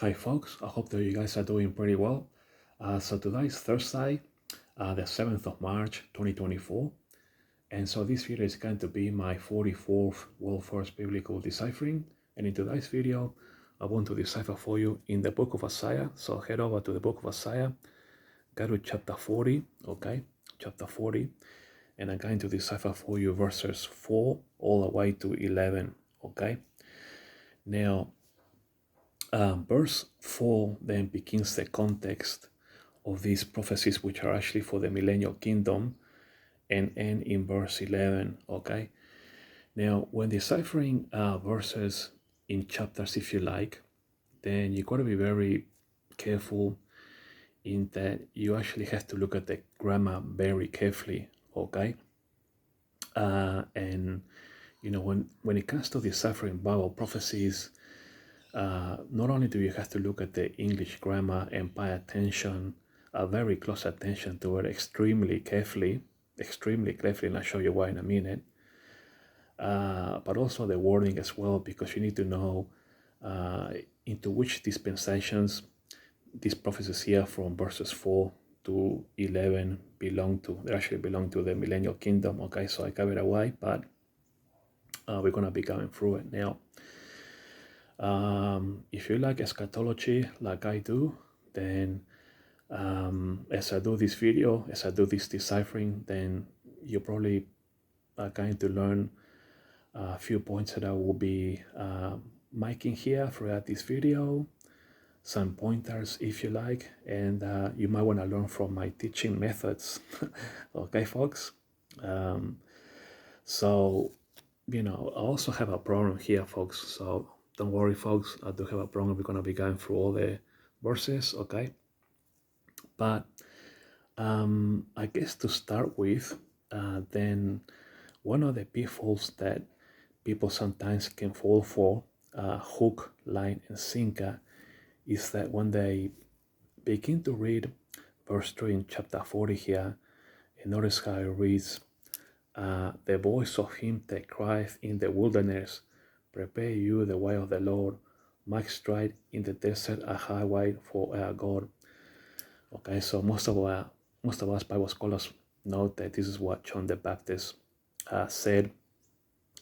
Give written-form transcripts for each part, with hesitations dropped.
Hi folks, I hope that you guys are doing pretty well. So today is Thursday, the 7th of March 2024. And so this video is going to be my 44th World First Biblical Deciphering. And in today's video, I want to decipher for you in the book of Isaiah. So head over to the book of Isaiah, go to chapter 40, okay? Chapter 40. And I'm going to decipher for you verses 4 all the way to 11, okay? Now, verse 4 then begins the context of these prophecies, which are actually for the millennial kingdom, and end in verse 11, okay? Now, when deciphering verses in chapters, if you like, then you got to be very careful in that you actually have to look at the grammar very carefully, okay? And, you know, when it comes to deciphering Bible prophecies, not only do you have to look at the English grammar and pay attention, very close attention to it extremely carefully, and I'll show you why in a minute, but also the wording as well, because you need to know into which dispensations these prophecies here from verses 4 to 11 they actually belong to the millennial kingdom, okay? So I gave it away, but we're going to be going through it now. If you like eschatology like I do, then as I do this video, as I do this deciphering, then you probably are going to learn a few points that I will be making here throughout this video, some pointers if you like, and you might want to learn from my teaching methods. Okay, folks? So, you know, I also have a problem here, folks, so don't worry, folks, I do have a problem. We're going to be going through all the verses, okay? But I guess to start with, then one of the pitfalls that people sometimes can fall for, hook, line, and sinker, is that when they begin to read verse 3 in chapter 40 here, and notice how it reads, the voice of him that crieth in the wilderness, prepare you the way of the Lord, make straight in the desert a highway for our God. Okay, so most of us Bible scholars note that this is what John the Baptist said,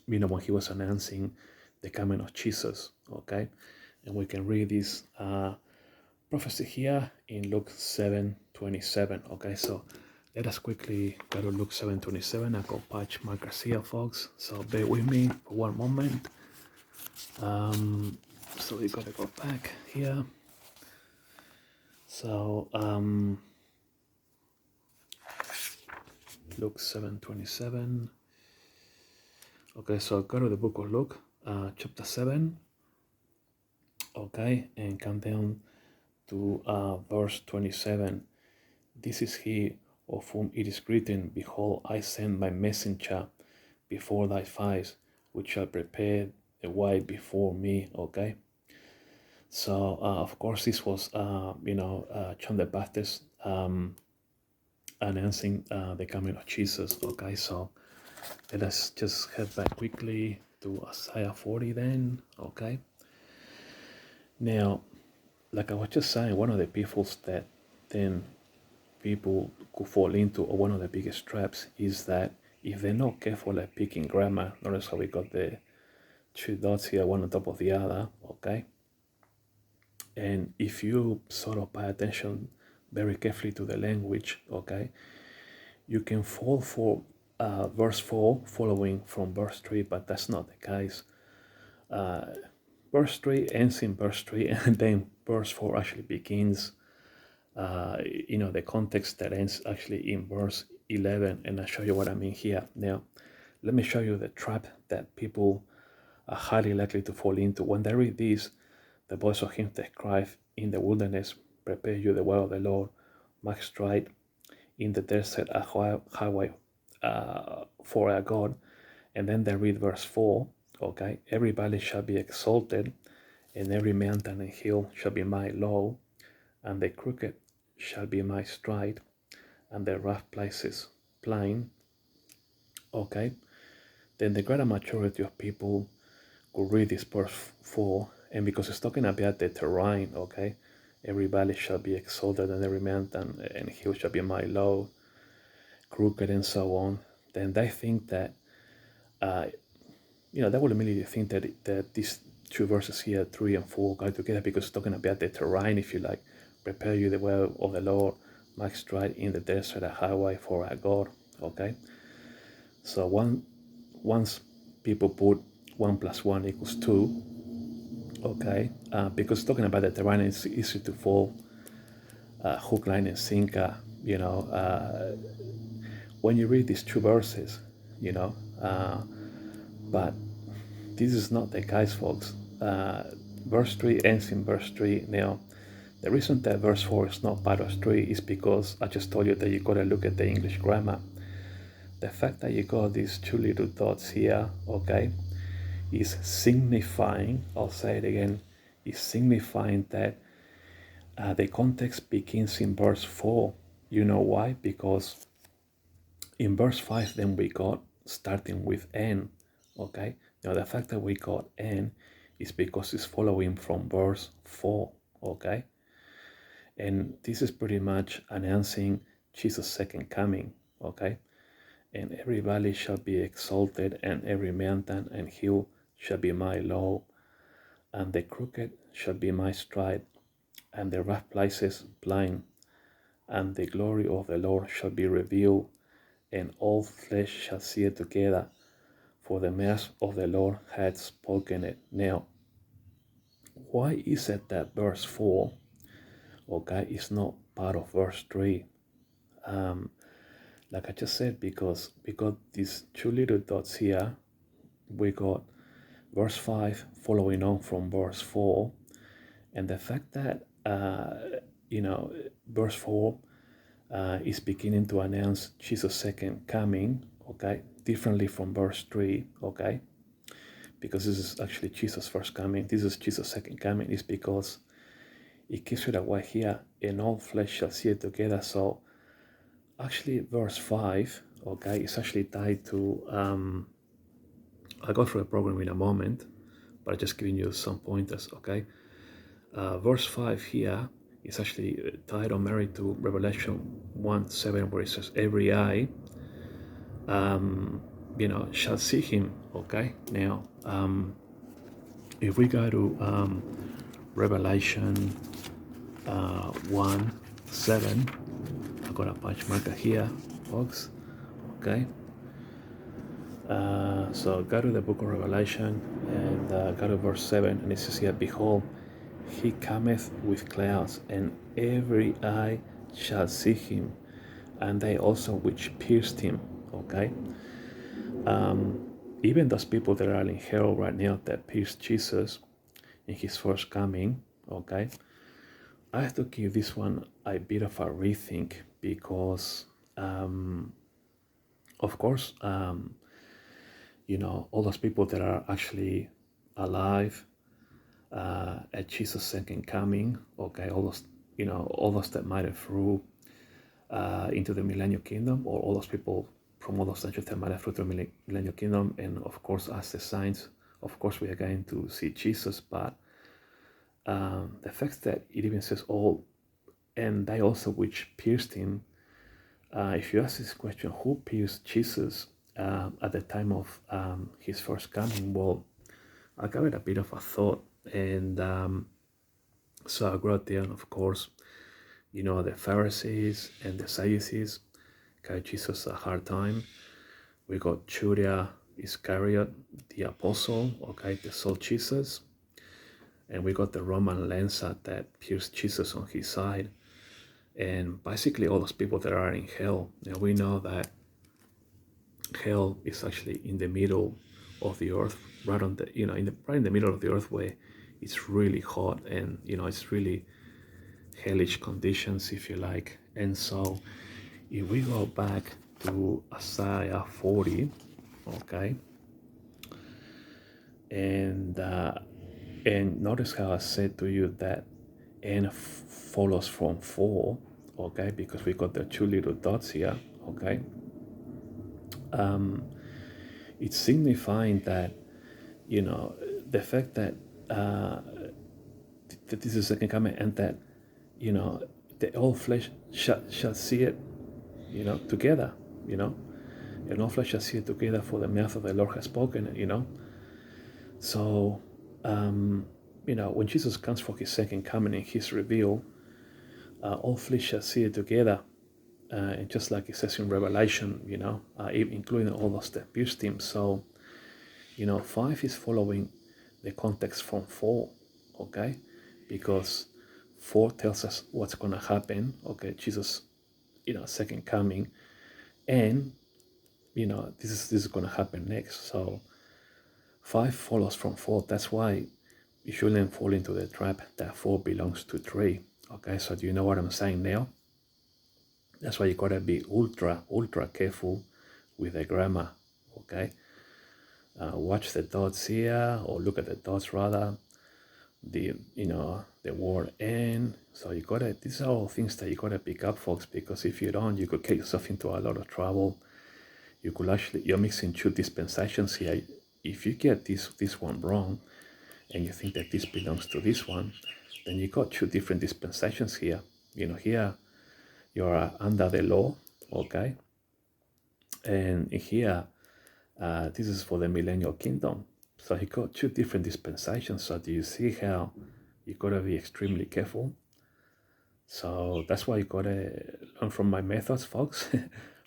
you know, when he was announcing the coming of Jesus. Okay, and we can read this prophecy here in Luke 7:27. Okay, so let us quickly go to Luke 7:27. I got patch markers here, folks, so bear with me for one moment. So we gotta go back here. So Luke 7:27. Okay, so go to the book of Luke, chapter 7. Okay, and come down to verse 27. This is he of whom it is written, behold, I send my messenger before thy face, which shall prepare the way before me. Okay, so of course this was John the Baptist announcing the coming of Jesus. Okay, so let us just head back quickly to Isaiah 40 then. Okay, now like I was just saying, one of the pitfalls that then people could fall into, or one of the biggest traps, is that if they're not careful at picking grammar, notice how we got the two dots here, one on top of the other, okay? And if you sort of pay attention very carefully to the language, okay, you can fall for verse 4 following from verse 3, but that's not the case. Verse 3 ends in verse 3, and then verse 4 actually begins the context that ends actually in verse 11, and I'll show you what I mean here. Now, let me show you the trap that people are highly likely to fall into. When they read this, the voice of him that crieth in the wilderness, prepare you the way of the Lord, make straight in the desert a highway for our God. And then they read verse 4, okay, every valley shall be exalted, and every mountain and hill shall be made low, and the crooked shall be made straight, and the rough places plain. Okay, then the greater majority of people could read this verse 4 and because it's talking about the terrain, okay, every valley shall be exalted and every mountain and hill shall be made low, crooked and so on, then they think that, they will immediately think that these two verses here, 3 and 4, go together because it's talking about the terrain, if you like. Prepare you the way of the Lord, make straight in the desert a highway for our God, okay? So once people put 1 plus 1 equals 2, okay, because talking about the terrain, it's easy to fall hook, line, and sinker, when you read these two verses, you know, but this is not the case, folks. Verse 3 ends in verse 3. Now, the reason that verse 4 is not part of 3 is because I just told you that you got to look at the English grammar. The fact that you got these two little dots here, okay, is signifying, I'll say it again, is signifying that the context begins in verse 4. You know why? Because in verse 5, then we got starting with N, okay? Now, the fact that we got N is because it's following from verse 4, okay? And this is pretty much announcing Jesus' second coming, okay? And every valley shall be exalted, and every mountain and hill shall be made low, and the crooked shall be made straight, and the rough places plain, and the glory of the Lord shall be revealed, and all flesh shall see it together, for the mouth of the Lord hath spoken it. Now, why is it that verse 4, okay, is not part of verse 3? Like I just said, because we got these two little dots here, we got verse 5 following on from verse 4, and the fact that, verse 4 is beginning to announce Jesus' second coming, okay, differently from verse 3, okay, because this is actually Jesus' first coming, this is Jesus' second coming, is because it gives it away here, and all flesh shall see it together. So actually verse 5, okay, is actually tied to, I'll go through the program in a moment, but I'm just giving you some pointers, okay? Verse 5 here is actually tied or married to Revelation 1:7, where it says, every eye, shall see him, okay? Now, if we go to Revelation 1:7, I've got a page marker here, folks, okay? So go to the book of Revelation and go to verse 7, and it says here, behold, he cometh with clouds, and every eye shall see him, and they also which pierced him, okay? Even those people that are in hell right now that pierced Jesus in his first coming, okay? I have to give this one a bit of a rethink because, of course, all those people that are actually alive at Jesus' second coming, okay, all those that made it through into the Millennium Kingdom, or all those people from all those centuries that made it through to the Millennium Kingdom, and of course, as the saints, of course, we are going to see Jesus, but the fact that it even says all, and they also which pierced him, if you ask this question, who pierced Jesus at the time of his first coming? Well, I gave it a bit of a thought, and so I wrote down, of course, the Pharisees and the Sadducees gave Jesus a hard time. We got Judas Iscariot, the apostle, okay, that sold Jesus, and we got the Roman lancer that pierced Jesus on his side, and basically all those people that are in hell. Now we know that hell is actually in the middle of the earth, right on the right in the middle of the earth, where it's really hot, and it's really hellish conditions, if you like. And so if we go back to Isaiah 40, okay, and notice how I said to you that N follows from 4, okay, because we got the two little dots here, okay. It's signifying that, the fact that uh, that this is the second coming, and that, you know, the all flesh shall see it, you know, together, you know, and all flesh shall see it together, for the mouth of the Lord has spoken it, you know. So, you know, when Jesus comes for his second coming and he's revealed, all flesh shall see it together. And just like it says in Revelation, you know, including all those that pierced him. So, you know, 5 is following the context from 4, okay? Because 4 tells us what's going to happen, okay? Jesus, you know, second coming, and, you know, this is going to happen next. So 5 follows from 4. That's why you shouldn't fall into the trap that 4 belongs to 3, okay? So do you know what I'm saying now? That's why you gotta be ultra careful with the grammar, okay? Watch the dots here, or look at the dots rather. The word "and." So you gotta. These are all things that you gotta pick up, folks. Because if you don't, you could get yourself into a lot of trouble. You could you're mixing 2 dispensations here. If you get this one wrong, and you think that this belongs to this one, then you got 2 different dispensations here. You know, here you're under the law, okay? And here, this is for the millennial kingdom. So he got 2 different dispensations. So do you see how you gotta be extremely careful? So that's why you gotta learn from my methods, folks,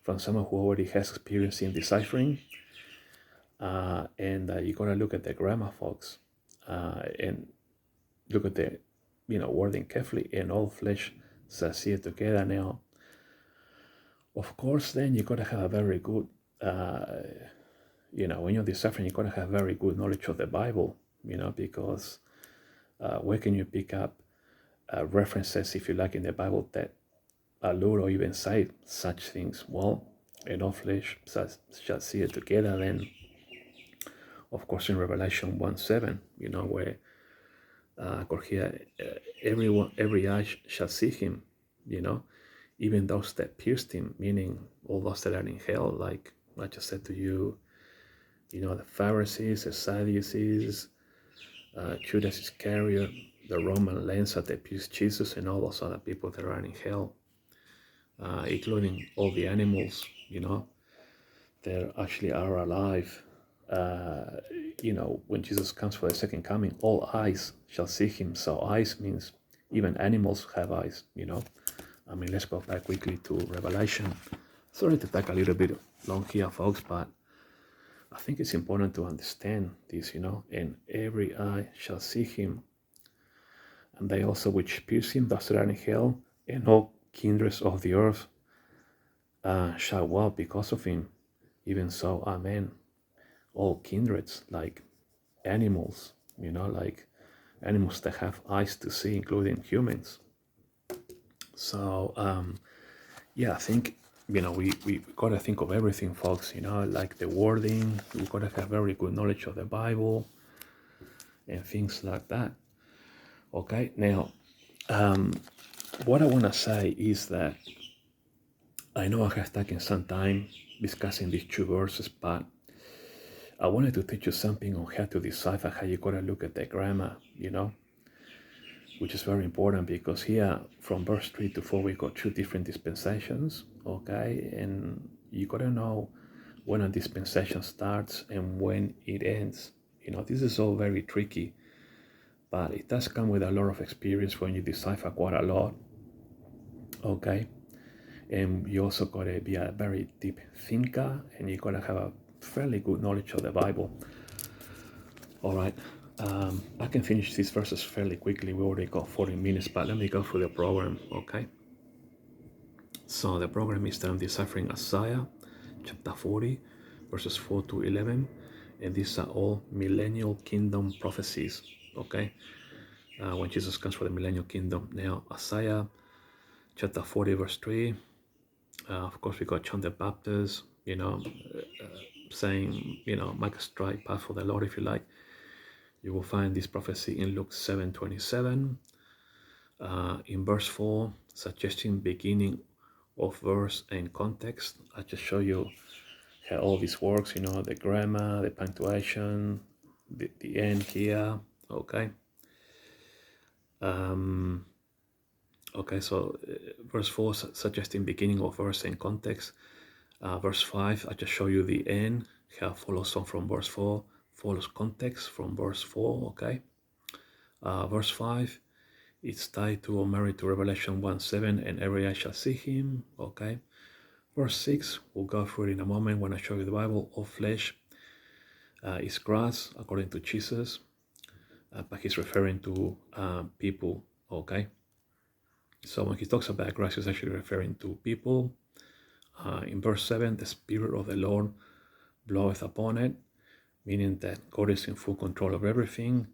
from someone who already has experience in deciphering. And you gotta look at the grammar, folks, and look at the, you know, wording carefully. And all flesh shall see it together. Now, of course, then you gotta have a very good you know, when you're deciphering, you're going to have very good knowledge of the Bible, you know, because where can you pick up references, if you like, in the Bible that allude or even say such things? Well, and all flesh shall see it together. Then, of course, in Revelation 1:7, you know, where here, every eye shall see him, you know, even those that pierced him, meaning all those that are in hell, like I just said to you, you know, the Pharisees, the Sadducees, Judas Iscariot, the Roman lancer that pierced Jesus, and all those other people that are in hell, including all the animals, you know, that actually are alive. You know, when Jesus comes for the second coming, all eyes shall see him. So eyes means even animals have eyes, you know. I mean, let's go back quickly to Revelation. Sorry to take a little bit long here, folks, but I think it's important to understand this, you know. And every eye shall see him, and they also which pierce him, thus are in hell, and all kindreds of the earth shall walk because of him. Even so, amen. All kindreds, like animals, you know, like animals that have eyes to see, including humans. So, yeah, I think, you know, we got to think of everything, folks, you know, like the wording. We got to have very good knowledge of the Bible and things like that. Okay, now, what I want to say is that I know I have taken some time discussing these 2 verses, but I wanted to teach you something on how to decipher, how you gotta look at the grammar, you know, which is very important, because here from verse 3 to 4 we got 2 different dispensations, okay, and you gotta know when a dispensation starts and when it ends. You know, this is all very tricky, but it does come with a lot of experience when you decipher quite a lot, okay. And you also gotta be a very deep thinker, and you gotta have a fairly good knowledge of the Bible. All right, I can finish these verses fairly quickly. We already got 40 minutes, but let me go through the program, okay? So the program is that I'm deciphering Isaiah chapter 40, verses 4 to 11, and these are all millennial kingdom prophecies, okay? When Jesus comes for the millennial kingdom. Now, Isaiah chapter 40, verse 3, of course, we got John the Baptist, you know, saying, you know, make a straight path for the Lord, if you like. You will find this prophecy in Luke 7:27, in verse 4, suggesting beginning of verse and context. I just show you how all this works, you know, the grammar, the punctuation, the end here, Okay. Okay, so verse 4 suggesting beginning of verse and context. Verse 5, I just show you the end, how follows on from verse 4, follows context from verse 4, okay? Verse 5, it's tied to or married to Revelation 1:7, and every eye shall see him, okay? Verse 6, we'll go through it in a moment when I show you the Bible. All flesh is grass, according to Jesus, but he's referring to people, okay? So when he talks about grass, he's actually referring to people. In verse 7, the Spirit of the Lord bloweth upon it, meaning that God is in full control of everything,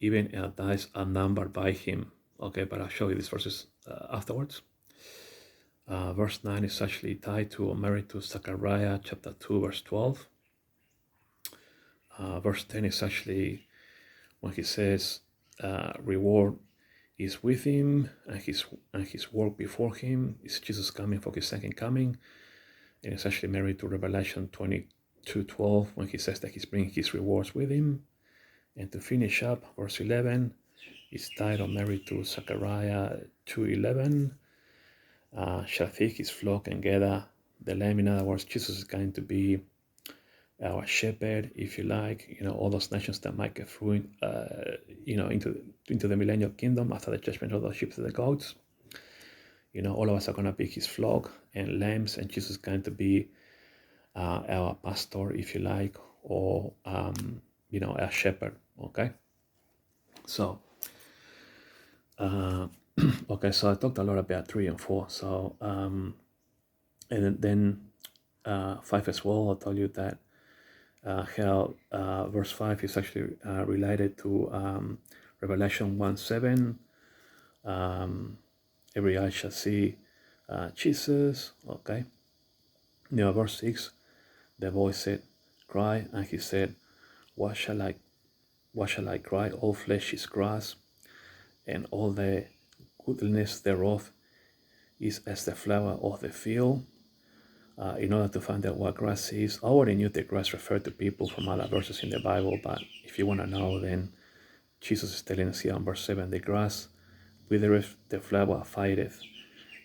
even our days are numbered by him. Okay, but I'll show you these verses afterwards. Verse 9 is actually tied to or married to Zechariah chapter 2, verse 12. Verse 10 is actually when he says, reward is with him and his work before him. Is Jesus coming for his second coming? And it's actually married to Revelation 22:12 when he says that he's bringing his rewards with him. And to finish up, verse 11 is tied or married to Zechariah 2:11. Shall take his flock and gather the lamb. In other words, Jesus is going to be our shepherd, if you like. All those nations that might get through, into the millennial kingdom after the judgment of the sheep and the goats. All of us are going to be his flock and lambs, and Jesus is going to be our pastor, if you like, or our shepherd. Okay, so okay, so I talked a lot about 3 and 4. So and then 5 as well. I'll tell you that how verse 5 is actually related to Revelation 1:7. Every eye shall see Jesus. Okay. Verse 6, the voice said, cry, and he said, what shall I cry? All flesh is grass, and all the goodness thereof is as the flower of the field. In order to find out what grass is, I already knew that grass referred to people from other verses in the Bible, but if you want to know, then Jesus is telling us here in verse 7, the grass withereth, the flower fadeth,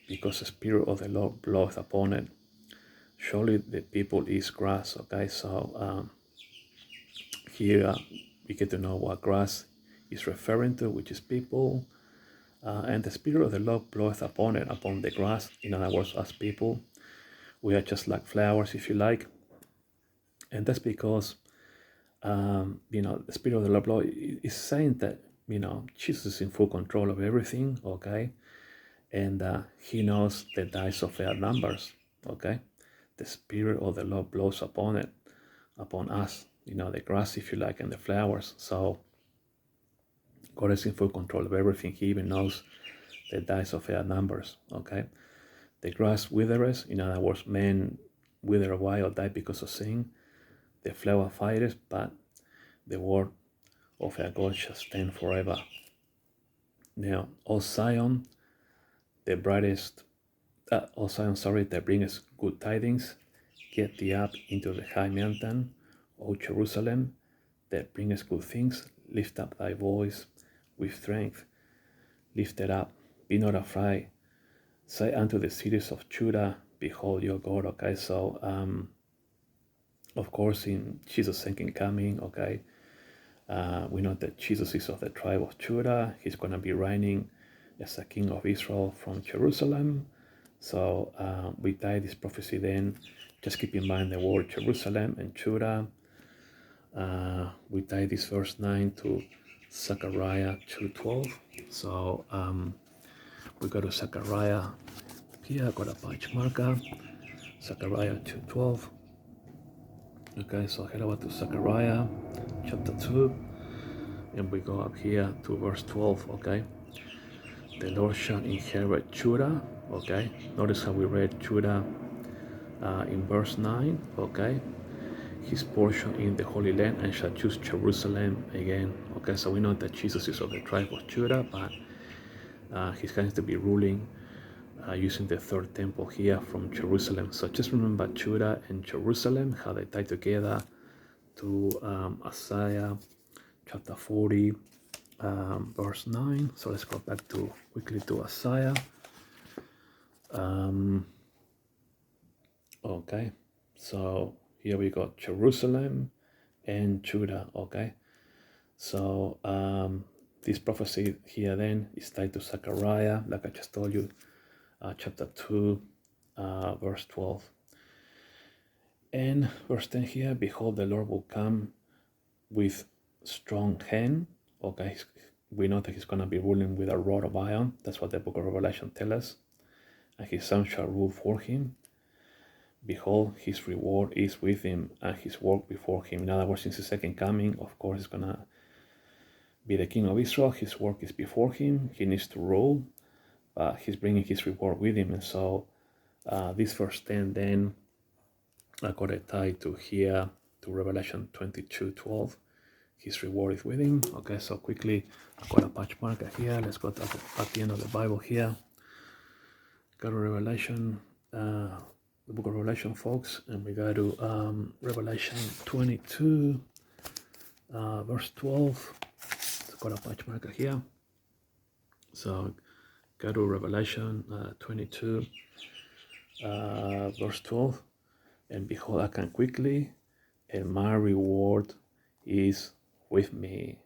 because the Spirit of the Lord bloweth upon it. Surely the people is grass. Okay, so here we get to know what grass is referring to, which is people. And the Spirit of the Lord bloweth upon it, upon the grass. In other words, as people, we are just like flowers, if you like. And that's because, the Spirit of the Lord is saying that, Jesus is in full control of everything, okay? And he knows the days of our numbers, okay? The Spirit of the Lord blows upon it, upon us, the grass, if you like, and the flowers. So God is in full control of everything. He even knows the days of our numbers, okay? The grass withereth, in other words, men wither away or die because of sin. The flower fadeth, but the word of our God shall stand forever. Now, O Zion, that bringeth good tidings, get thee up into the high mountain, O Jerusalem, that bringeth good things, lift up thy voice with strength, lift it up, be not afraid. Say unto the cities of Judah, behold your God. Okay, so of course in Jesus' second coming, okay, we know that Jesus is of the tribe of Judah. He's going to be reigning as a king of Israel from Jerusalem. So we tie this prophecy then. Just keep in mind the word Jerusalem and Judah. We tie this verse 9 to Zechariah 2:12. So we go to Zechariah. Here I got a page marker. Zechariah 2:12. Okay, so head over to Zechariah chapter 2, and we go up here to verse 12. Okay, the Lord shall inherit Judah. Okay, notice how we read Judah in verse 9. Okay, his portion in the Holy Land, and shall choose Jerusalem again. Okay, so we know that Jesus is of the tribe of Judah, but he's going to be ruling using the third temple here from Jerusalem. So just remember Judah and Jerusalem, how they tie together to Isaiah chapter 40. verse 9. So let's go back to quickly to Isaiah. Okay, so here we got Jerusalem and Judah. Okay, so this prophecy here then is tied to Zechariah, like I just told you, chapter 2, verse 12. And verse 10 here, behold, the Lord will come with strong hand. Okay, we know that he's going to be ruling with a rod of iron. That's what the book of Revelation tells us. And his son shall rule for him. Behold, his reward is with him and his work before him. In other words, since his second coming, of course, he's going to be the king of Israel. His work is before him. He needs to rule, but he's bringing his reward with him. And so this verse 10 then, I got it tied to here, to Revelation 22:12. His reward is with him. Okay, so quickly, I've got a patch marker here. Let's go at the end of the Bible here. Go to Revelation, the book of Revelation, folks, and we go to Revelation 22, verse 12. I've got a patch marker here. So go to Revelation 22, verse 12. And behold, I come quickly, and my reward is with me,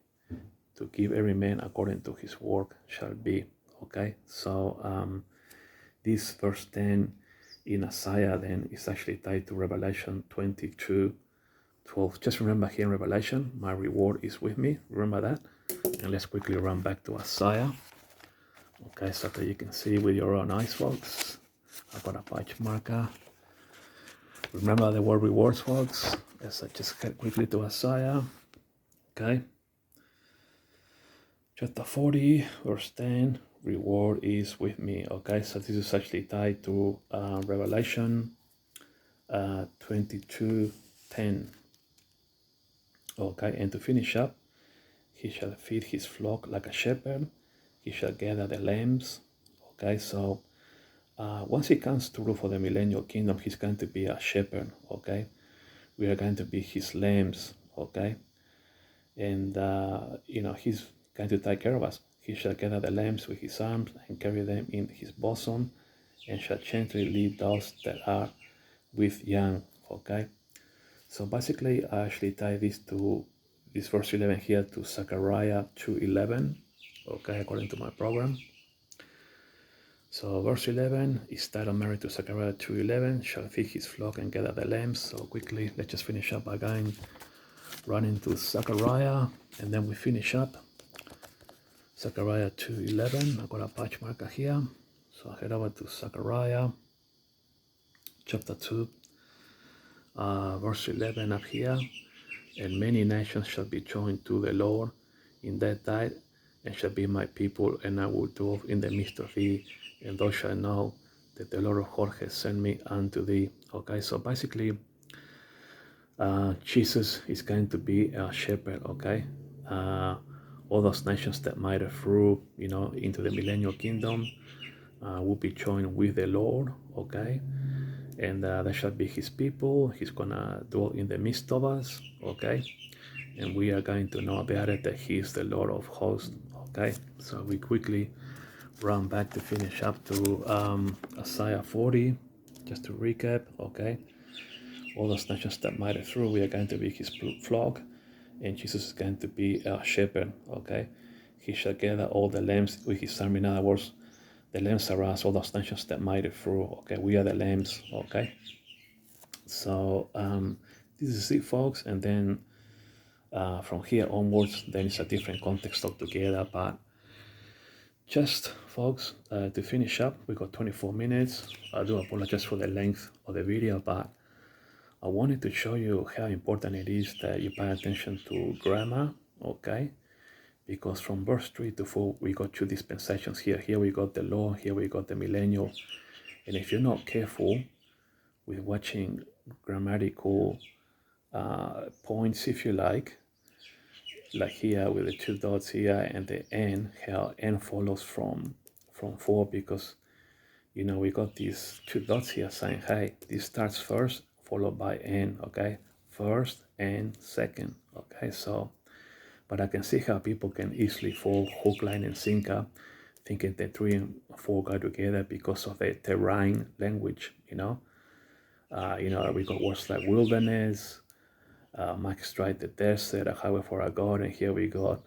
to give every man according to his work shall be. Okay, so this verse 10 in Isaiah then is actually tied to Revelation 22:12. Just remember here in Revelation, my reward is with me. Remember that. And let's quickly run back to Isaiah. Okay, so that you can see with your own eyes, folks. I've got a patch marker. Remember the word rewards, folks. As I just get quickly to Isaiah. Okay. Chapter 40, verse 10, reward is with me. Okay, so this is actually tied to Revelation 22:10. Okay, and to finish up, he shall feed his flock like a shepherd. He shall gather the lambs. Okay, so once he comes to rule for the millennial kingdom, he's going to be a shepherd. Okay, we are going to be his lambs. Okay, and he's going to take care of us. He shall gather the lambs with his arms and carry them in his bosom, and shall gently lead those that are with young. Okay, so basically I actually tie this verse 11 here to Zechariah 2:11. Okay, according to my program. So verse 11 is titled married to Zechariah 2:11, shall feed his flock and gather the lambs. So quickly, let's just finish up again, run into Zechariah, and then we finish up. Zechariah 2:11, I've got a patch marker here. So I head over to Zechariah chapter 2, verse 11 up here. And many nations shall be joined to the Lord in that day, and shall be my people, and I will dwell in the midst of thee, and thou shalt know that the Lord of hosts has sent me unto thee. Okay, so basically, Jesus is going to be a shepherd. Okay, all those nations that might have through, into the millennial kingdom will be joined with the Lord. Okay, and they shall be his people. He's gonna dwell in the midst of us. Okay, and we are going to know about it that he is the Lord of hosts. Okay, so we quickly run back to finish up to Isaiah 40, just to recap. Okay, all those nations that might have through, we are going to be his flock, and Jesus is going to be our shepherd. Okay, he shall gather all the lambs with his arm. In other words, the lambs are us, all those nations that might have through. Okay, we are the lambs. Okay, so this is it, folks, and then from here onwards, then it's a different context altogether. But just, folks, to finish up, we got 24 minutes. I do apologize for the length of the video, but I wanted to show you how important it is that you pay attention to grammar, okay? Because from verse 3 to 4, we got two dispensations here. Here we got the law, here we got the millennial. And if you're not careful with watching grammatical points, if you like here with the two dots here and the n, how n follows from 4, because we got these two dots here saying, hey, this starts first followed by n. Okay, first and second. Okay, so But I can see how people can easily fall hook, line, and sinker, thinking that 3 and 4 go together because of the terrain language, we got words like wilderness, magistrate, the desert, a highway for our God, and here we got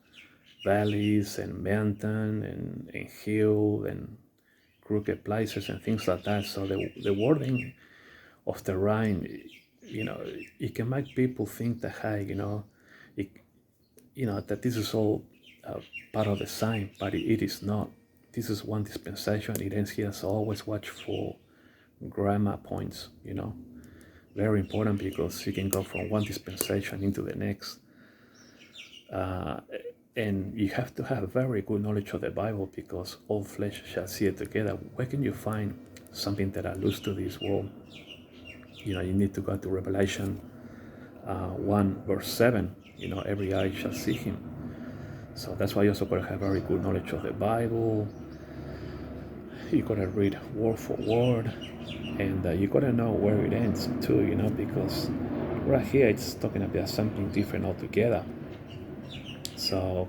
valleys and mountain and hill and crooked places and things like that. So the wording of terrain, it can make people think that, hey, it, that this is all part of the same, but it is not. This is one dispensation. It ends here, so always watch for grammar points, very important because you can go from one dispensation into the next. And you have to have very good knowledge of the Bible because all flesh shall see it together. Where can you find something that alludes to this world? You need to go to Revelation 1 verse 7. Every eye shall see him. So that's why you also got to have very good knowledge of the Bible. You got to read word for word, and you got to know where it ends too, because right here it's talking about something different altogether. So,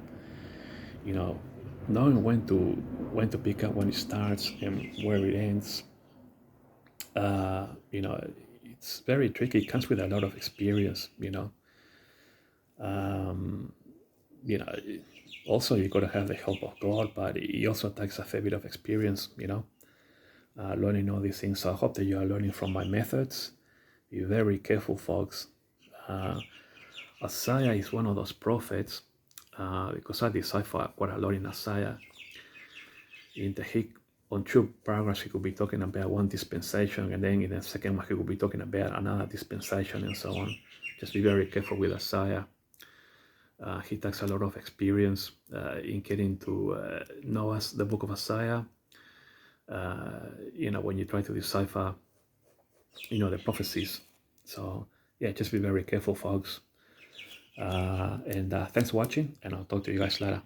knowing when to pick up when it starts and where it ends, it's very tricky. It comes with a lot of experience, Um, you know, also you got to have the help of God, but it also takes a fair bit of experience, learning all these things. So I hope that you are learning from my methods. Be very careful, folks. Isaiah is one of those prophets because I decipher quite a lot in Isaiah. On 2 paragraphs, he could be talking about one dispensation, and then in the second one, he could be talking about another dispensation, and so on. Just be very careful with Isaiah. He takes a lot of experience in getting to know us, the book of Isaiah. When you try to decipher, the prophecies. So, yeah, just be very careful, folks. And thanks for watching, and I'll talk to you guys later.